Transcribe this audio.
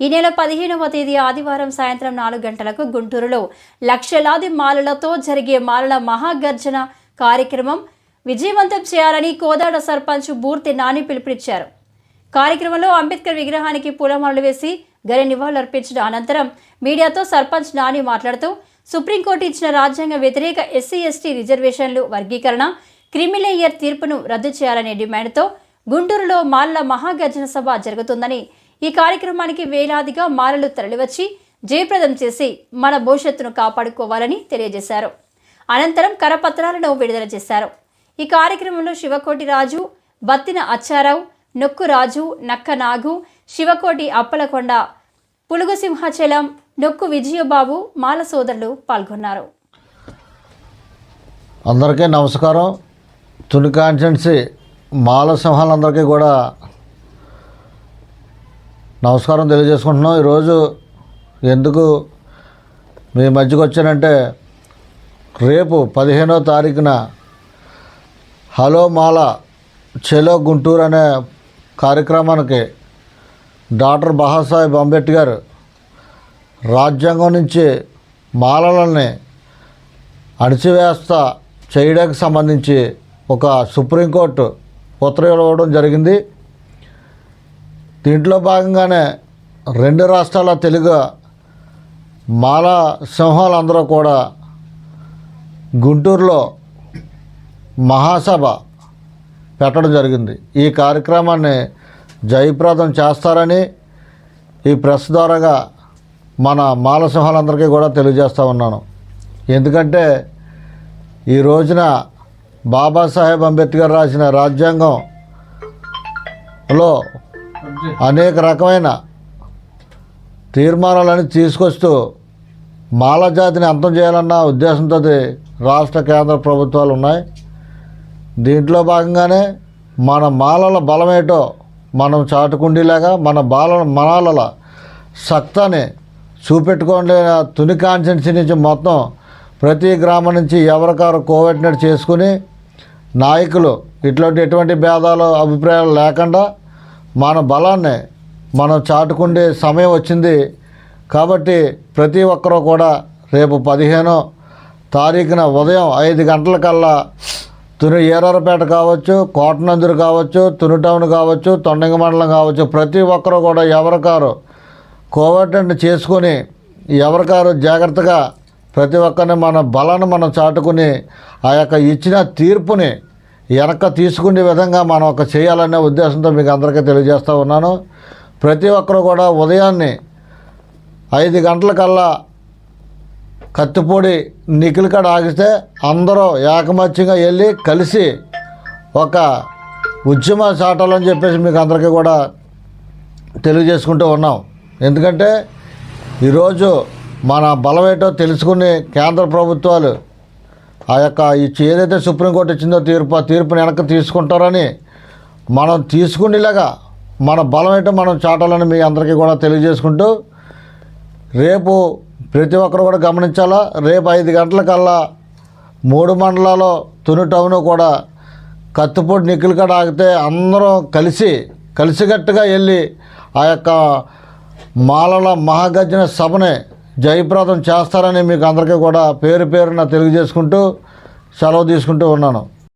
ఈ నెల 15వ తేదీ ఆదివారం సాయంత్రం 4 గంటలకు గుంటూరులో లక్షలాది మాలలతో జరిగే మాలల మహాగర్జన కార్యక్రమం విజయవంతం చేయాలని కోదాడ సర్పంచ్ బూర్తి నాని పిలుపునిచ్చారు. కార్యక్రమంలో అంబేద్కర్ విగ్రహానికి పూలమాలలు వేసి ఘన నివాళులర్పించిన అనంతరం మీడియాతో సర్పంచ్ నాని మాట్లాడుతూ సుప్రీంకోర్టు ఇచ్చిన రాజ్యాంగ వ్యతిరేక ఎస్సీ/ఎస్టీ రిజర్వేషన్లు వర్గీకరణ క్రిమిలేయర్ తీర్పును రద్దు చేయాలనే డిమాండ్తో గుంటూరులో మాలల మహాగర్జన సభ జరుగుతుందని, ఈ కార్యక్రమానికి వేలాదిగా మాలలు తరలివచ్చి జయప్రదం చేసి మన భవిష్యత్తును కాపాడుకోవాలని తెలియజేశారు. అనంతరం కరపత్రాలను విడుదల చేశారు. ఈ కార్యక్రమంలో శివకోటి రాజు, బత్తిన అచ్చారావు, నొక్కు రాజు, నక్క నాగు, శివకోటి అప్పలకొండ, పులుగు సింహాచలం, నొక్కు విజయబాబు, మాల సోదరులు పాల్గొన్నారు. అందరికీ నమస్కారం. తుని కాన్స్టిట్యున్సీ మాల సింహాలందరికీ కూడా నమస్కారం తెలియజేసుకుంటున్నాం. ఈరోజు ఎందుకు మీ మధ్యకు వచ్చానంటే, రేపు 15వ తారీఖున హలో మాల చెలో గుంటూరు అనే కార్యక్రమానికి డాక్టర్ బాబాసాహెబ్ అంబేద్కర్ రాజ్యాంగం నుంచి మాలలని అణిచివేస్తా చేయడానికి సంబంధించి ఒక సుప్రీంకోర్టు ఉత్తర్వులు ఇవ్వడం జరిగింది. దీంట్లో భాగంగానే 2 రాష్ట్రాల తెలుగు మాల సింహాలందరూ కూడా గుంటూరులో మహాసభ పెట్టడం జరిగింది. ఈ కార్యక్రమాన్ని జయప్రదం చేస్తారని ఈ ప్రెస్ ద్వారాగా మన మాల సింహాలందరికీ కూడా తెలియజేస్తూ ఉన్నాను. ఎందుకంటే ఈ రోజున బాబాసాహెబ్ అంబేద్కర్ రాసిన రాజ్యాంగంలో అనేక రకమైన తీర్మానాలను తీసుకొస్తూ మాల జాతిని అంతం చేయాలన్న ఉద్దేశంతో రాష్ట్ర కేంద్ర ప్రభుత్వాలు ఉన్నాయి. దీంట్లో భాగంగానే మన మాలల బలమేటో మనం చాటుకుండేలాగా మన మాలల సత్తాని చూపెట్టుకోండి. తుని కాన్స్టిట్యున్సీ నుంచి మొత్తం ప్రతి గ్రామం నుంచి ఎవరికారు కోఆర్డినేట్ చేసుకుని నాయకులు ఎటువంటి భేదాలు అభిప్రాయాలు లేకుండా మన బలాన్ని మనం చాటుకుండే సమయం వచ్చింది. కాబట్టి ప్రతి ఒక్కరూ కూడా రేపు 15వ తారీఖున ఉదయం 5 గంటలకల్లా తుని ఏరారపేట కావచ్చు, కోటనందూరు కావచ్చు, తుని టౌన్ కావచ్చు, తొండంగి మండలం కావచ్చు, ప్రతి ఒక్కరూ కూడా ఎవరికారు కోఆర్డినేట్ చేసుకొని ఎవరికారు జాగ్రత్తగా ప్రతి ఒక్కరిని మన బలాన్ని మనం చాటుకుని ఆ యొక్క ఇచ్చిన తీర్పుని వెనక్కి తీసుకునే విధంగా మనం ఒక చేయాలనే ఉద్దేశంతో మీకు అందరికీ తెలియజేస్తూ ఉన్నాను. ప్రతి ఒక్కరూ కూడా ఉదయాన్నే 5 గంటలకల్లా కత్తిపూడి నిఖిల్కాడ ఆగితే అందరూ ఏకమత్యంగా వెళ్ళి కలిసి ఒక ఉద్యమాలు చాటాలని చెప్పేసి మీకు అందరికీ కూడా తెలియజేసుకుంటూ ఉన్నాం. ఎందుకంటే ఈరోజు మన బలమేటో తెలుసుకుని కేంద్ర ప్రభుత్వాలు ఆ యొక్క ఏదైతే సుప్రీంకోర్టు ఇచ్చిందో తీర్పుని వెనక్కి తీసుకుంటారని మనం తీసుకునేలాగా మన బలమేటో మనం చాటాలని మీ అందరికీ కూడా తెలియజేసుకుంటూ, రేపు ప్రతి ఒక్కరు కూడా గమనించాలా, రేపు 5 గంటలకల్లా 3 మండలాల్లో తుని టౌన్ కూడా కత్తిపూడి నిఖిల్కాడ ఆగితే అందరం కలిసికట్టుగా వెళ్ళి ఆ యొక్క మాలల మహాగర్జన సభని జయప్రదం చేస్తారని మీకు అందరికీ కూడా పేరున తెలియజేసుకుంటూ సెలవు తీసుకుంటూ ఉన్నాను.